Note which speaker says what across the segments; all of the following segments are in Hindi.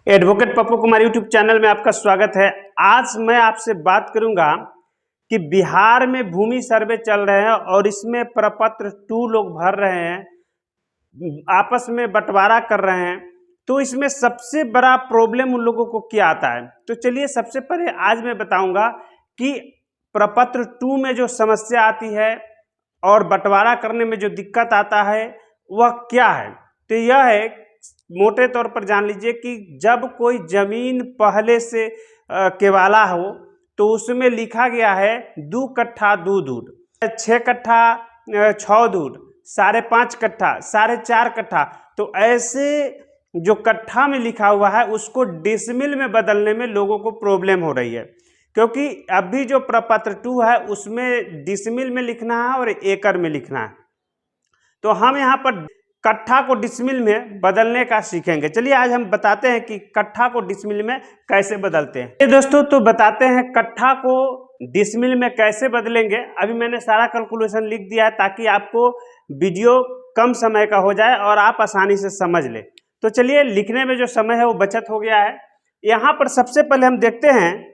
Speaker 1: Advocate Pappu Kumar YouTube channel में आपका स्वागत है। आज मैं आपसे बात करूंगा कि बिहार में भूमि सर्वे चल रहे हैं और इसमें प्रपत्र 2 लोग भर रहे हैं, आपस में बंटवारा कर रहे हैं। तो इसमें सबसे बड़ा प्रॉब्लम उन लोगों को क्या आता है, तो चलिए सबसे पहले आज मैं बताऊंगा कि प्रपत्र 2 में जो समस्या आती है और बंटवारा करने में जो दिक्कत आता है वह क्या है। तो यह है, मोटे तौर पर जान लीजिए कि जब कोई जमीन पहले से केवाला हो तो उसमें लिखा गया है 2 कट्ठा 2 दूर, 6 कट्ठा 6 दूर, 5.5 कट्ठा, 4.5 कट्ठा। तो ऐसे जो कट्ठा में लिखा हुआ है उसको डिसमिल में बदलने में लोगों को प्रॉब्लम हो रही है, क्योंकि अभी जो प्रपत्र 2 है उसमें डिसमिल में लिखना है और एकड़ में लिखना है। तो हम यहाँ पर कट्ठा को डिसमिल में बदलने का सीखेंगे। चलिए आज हम बताते हैं कि कट्ठा को डिसमिल में कैसे बदलते हैं। ये दोस्तों तो बताते हैं कट्ठा को डिसमिल में कैसे बदलेंगे। अभी मैंने सारा कैलकुलेशन लिख दिया है ताकि आपको वीडियो कम समय का हो जाए और आप आसानी से समझ लें। तो चलिए, लिखने में जो समय है वो बचत हो गया है। यहाँ पर सबसे पहले हम देखते हैं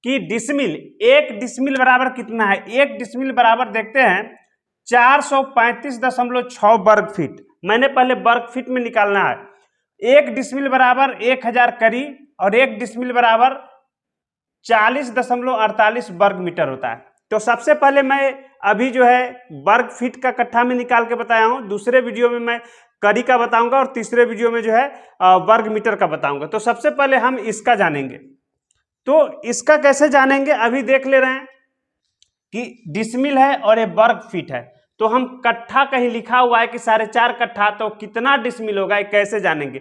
Speaker 1: कि डिसमिल, 1 डिसमिल बराबर कितना है। 1 डिसमिल बराबर देखते हैं 435.6 वर्ग फीट। मैंने पहले वर्ग फीट में निकालना है। 1 डिसमिल बराबर 1000 करी और 1 डिसमिल बराबर 40.48 वर्ग मीटर होता है। तो सबसे पहले मैं अभी जो है वर्ग फीट का कट्ठा में निकाल के बताया हूं। दूसरे वीडियो में मैं करी का बताऊंगा और तीसरे वीडियो में जो है वर्ग मीटर का बताऊंगा। तो सबसे पहले हम इसका जानेंगे। तो इसका कैसे जानेंगे, अभी देख ले रहे हैं कि डिसमिल है और ये वर्ग फीट है। तो हम कट्ठा कहीं लिखा हुआ है कि 4.5 कट्ठा, तो कितना डिसमिल होगा ये कैसे जानेंगे।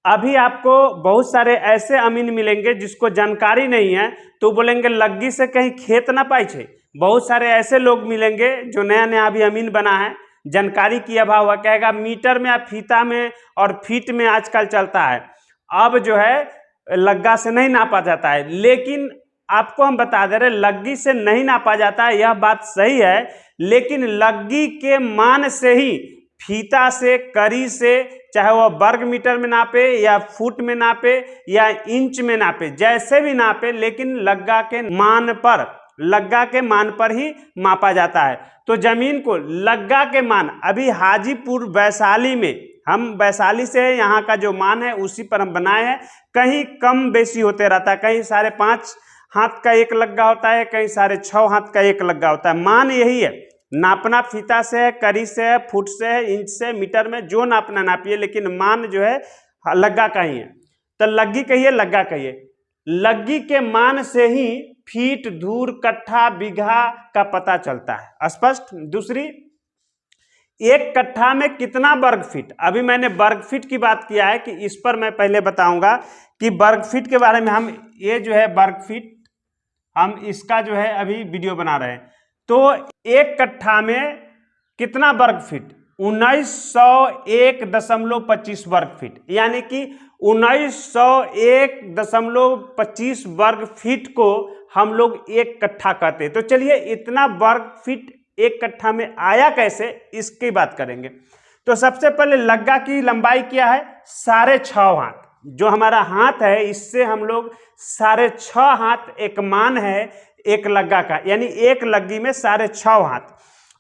Speaker 1: अभी आपको बहुत सारे ऐसे अमीन मिलेंगे जिसको जानकारी नहीं है, तो बोलेंगे लग्गी से कहीं खेत ना पाई छे। बहुत सारे ऐसे लोग मिलेंगे जो नया नया अभी अमीन बना है, जानकारी की अभाव है, कहेगा मीटर में या फीता में और फीट में आजकल चलता है। अब जो है लग्गा से नहीं नापा जाता है। लेकिन आपको हम बता दे रहे, लग्गी से नहीं नापा जाता है, यह बात सही है। लेकिन लग्गी के मान से ही फीता से, करी से, चाहे वह वर्ग मीटर में नापे या फुट में नापे या इंच में नापे, जैसे भी नापे, लेकिन लग्गा के मान पर ही मापा जाता है। तो जमीन को लग्गा के मान, अभी हाजीपुर वैशाली में, हम वैशाली से यहाँ का जो मान है उसी पर हम बनाए हैं। कहीं कम बेसी होते रहता है, कहीं 5.5 हाथ का 1 लग्गा होता है, कहीं 6.5 हाथ का 1 लग्गा होता है। मान यही है, नापना फीता से है, करी से है, फुट से है, इंच से, मीटर में, जो नापना नापिए, लेकिन मान जो है लग्गा का ही है। तो लग्गी कहिए, लग्गा कहिए। लग्गी के मान से ही फीट, धूर, कट्ठा, बीघा का पता चलता है। स्पष्ट। दूसरी, 1 कट्ठा में कितना वर्ग फीट। अभी मैंने वर्ग फीट की बात किया है कि इस पर मैं पहले बताऊंगा कि वर्ग फीट के बारे में। हम ये जो है वर्ग फीट, हम इसका जो है अभी वीडियो बना रहे हैं। तो 1 कट्ठा में कितना वर्ग फीट, 1901.25 वर्ग फीट, यानी कि 1901.25 वर्ग फीट को हम लोग 1 कट्ठा कहते हैं। तो चलिए, इतना वर्ग फीट 1 कट्ठा में आया कैसे, इसकी बात करेंगे। तो सबसे पहले लग्गा की लंबाई क्या है, 6.5 हाथ। जो हमारा हाथ है इससे हम लोग 6.5 हाथ एक मान है 1 लग्गा का, यानी 1 लग्गी में 6.5 हाथ।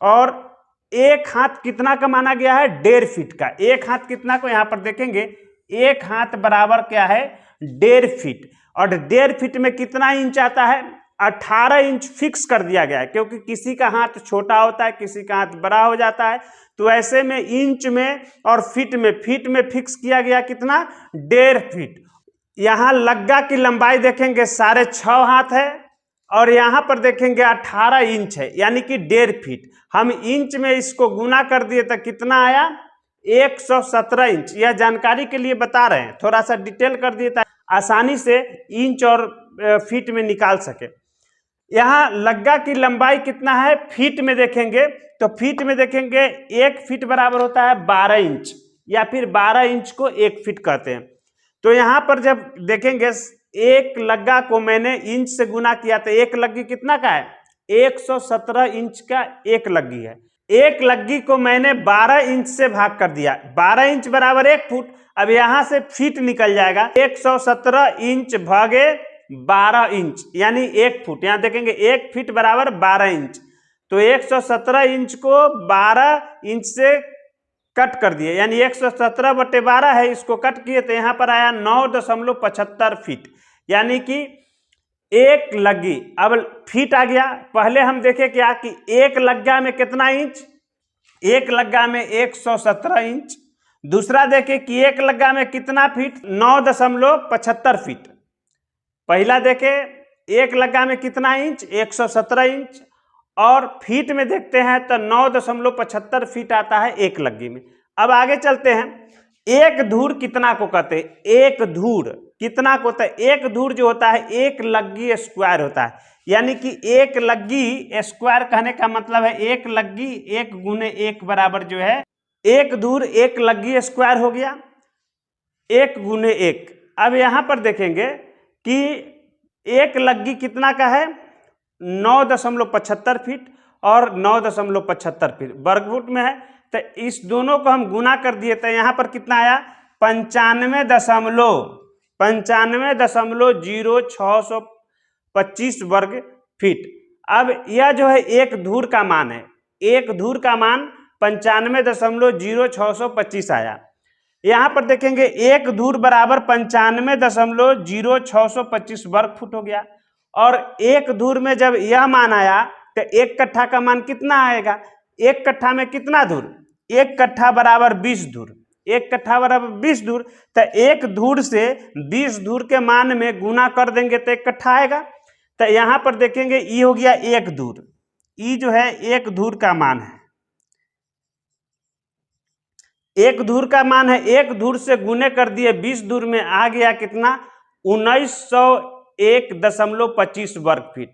Speaker 1: और 1 हाथ कितना का माना गया है, 1.5 फीट का। 1 हाथ कितना को यहाँ पर देखेंगे, 1 हाथ बराबर क्या है, 1.5 फीट। और 1.5 फीट में कितना इंच आता है, 18 इंच फिक्स कर दिया गया है, क्योंकि किसी का हाथ छोटा होता है, किसी का हाथ बड़ा हो जाता है। तो ऐसे में इंच में और फीट में फिक्स किया गया कितना, 1.5 फीट। यहाँ लग्गा की लंबाई देखेंगे 6.5 हाथ है और यहाँ पर देखेंगे 18 इंच है, यानी कि 1.5 फीट। हम इंच में इसको गुना कर दिए तो कितना आया, 117 इंच। यह जानकारी के लिए बता रहे हैं, थोड़ा सा डिटेल कर दिए ताकि आसानी से इंच और फीट में निकाल सके। यहाँ लग्गा की लंबाई कितना है, फीट में देखेंगे तो फीट में देखेंगे 1 फीट बराबर होता है 12 इंच, या फिर 12 इंच को 1 फीट कहते हैं। तो यहाँ पर जब देखेंगे 1 लग्गा को मैंने इंच से गुना किया तो 1 लग्गी कितना का है, 117 इंच का 1 लग्गी है। एक लग्गी को मैंने 12 इंच से भाग कर दिया, 12 इंच बराबर 1 फुट। अब यहां से फीट निकल जाएगा, 117 इंच भागे 12 इंच यानी 1 फुट। यहां देखेंगे 1 फीट बराबर 12 इंच, तो 117 इंच को 12 इंच से कट कर दिए, यानी 117/12 है, इसको कट किए तो यहां पर आया 9.75 फीट, यानी कि एक लग्गी। अब फीट आ गया, पहले हम देखे क्या कि एक लग्गा में कितना इंच, एक लग्गा में 117 इंच। दूसरा देखे कि एक लग्गा में कितना फीट, 9.75 फीट। पहला देखे एक लग्गा में कितना इंच, 117 इंच, और फीट में देखते हैं तो 9.75 फीट आता है एक लग्गी में। अब आगे चलते हैं, एक धूर कितना को कहते हैं, एक धूर कितना को होता है, एक धूर जो होता है एक लग्गी स्क्वायर होता है, यानी कि एक लग्गी स्क्वायर कहने का मतलब है एक लग्गी 1 गुने 1 बराबर जो है एक धूर एक लग्गी स्क्वायर हो गया 1 गुने 1। अब यहां पर देखेंगे कि एक लग्गी कितना का है, 9.75 फीट और 9.75 फीट वर्ग फुट में है, तो इस दोनों को हम गुना कर दिए तो यहां पर कितना आया, 95.0625 वर्ग फीट। अब यह जो है एक धूर का मान है, एक धूर का मान 95.0625 आया। यहां पर देखेंगे एक धूर बराबर 95.0625 वर्ग फुट हो गया, और एक धूर में जब यह मान आया तो एक कट्ठा का मान कितना आएगा, एक कट्ठा में कितना धूर, एक कट्ठा बराबर 20 धूर, एक कट्ठा बराबर 20 धूर, तो एक धूर से 20 धूर के मान में गुना कर देंगे तो एक कट्ठा आएगा। तो यहां पर देखेंगे ई हो गया एक धूर, ई जो है एक धूर का मान है, एक धूर का मान है, एक धूर से गुने कर दिए 20 धूर में आ गया कितना, 1901.25 वर्ग फीट।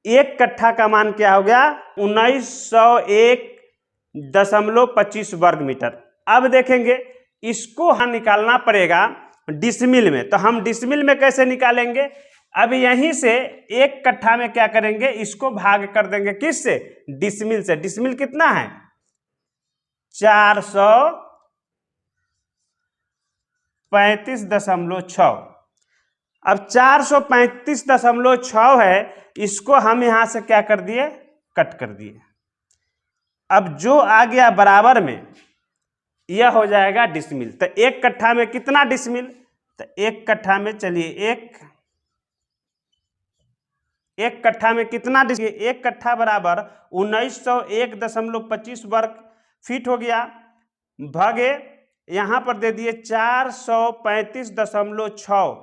Speaker 1: एक कट्ठा का मान क्या हो गया, 1901.25 वर्ग मीटर। अब देखेंगे इसको हम निकालना पड़ेगा डिसमिल में, तो हम डिसमिल में कैसे निकालेंगे, अब यहीं से एक कट्ठा में क्या करेंगे, इसको भाग कर देंगे किससे, डिसमिल से। डिसमिल कितना है, 435.6। अब 435.6 है, इसको हम यहां से क्या कर दिए, कट कर दिए। अब जो आ गया बराबर में यह हो जाएगा डिसमिल। तो एक कट्ठा में कितना डिसमिल, तो एक कट्ठा में चलिए एक कट्ठा में कितना डिसमिल, एक कट्ठा बराबर 1901.25 वर्ग फीट हो गया, भागे यहां पर दे दिए 435.6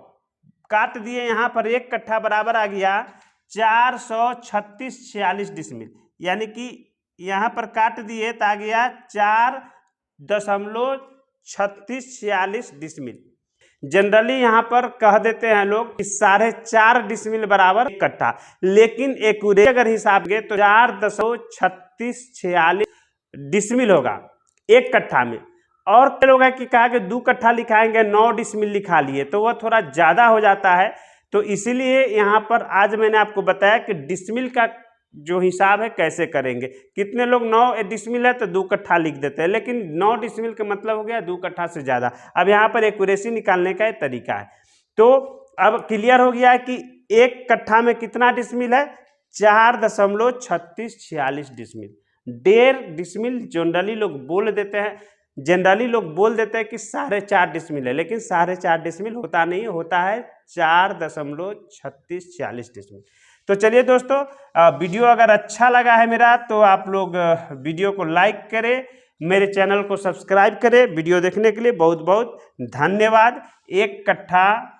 Speaker 1: काट दिए, यहां पर एक कट्ठा बराबर आ गया 436.46 डिसमिल, यानी कि यहां पर काट दिए तो आ गया 4.3646 डिसमिल। जनरली यहां पर कह देते हैं लोग कि 4.5 डिसमिल बराबर एक कट्ठा, लेकिन एक्यूरेट अगर हिसाब के तो 4.3646 डिसमिल होगा एक कट्ठा में। और कई लोग हैं कि कहा कि 2 कट्ठा लिखाएंगे 9 डिसमिल लिखा लिए, तो वह थोड़ा ज़्यादा हो जाता है, तो इसीलिए यहाँ पर आज मैंने आपको बताया कि डिसमिल का जो हिसाब है कैसे करेंगे। कितने लोग 9 डिसमिल है तो 2 कट्ठा लिख देते हैं, लेकिन 9 डिसमिल का मतलब हो गया 2 कट्ठा से ज़्यादा। अब यहाँ पर एक्यूरेसी निकालने का एक तरीका है। तो अब क्लियर हो गया है कि एक कट्ठा में कितना डिसमिल है, 4.3646 डिसमिल। 1.5 डिसमिल जनरली लोग बोल देते हैं, कि 4.5 डिसमिल है, लेकिन 4.5 डिसमिल होता नहीं, होता है 4.3646 डिसमिल। तो चलिए दोस्तों, वीडियो अगर अच्छा लगा है मेरा तो आप लोग वीडियो को लाइक करें, मेरे चैनल को सब्सक्राइब करें। वीडियो देखने के लिए बहुत बहुत धन्यवाद। एक कट्ठा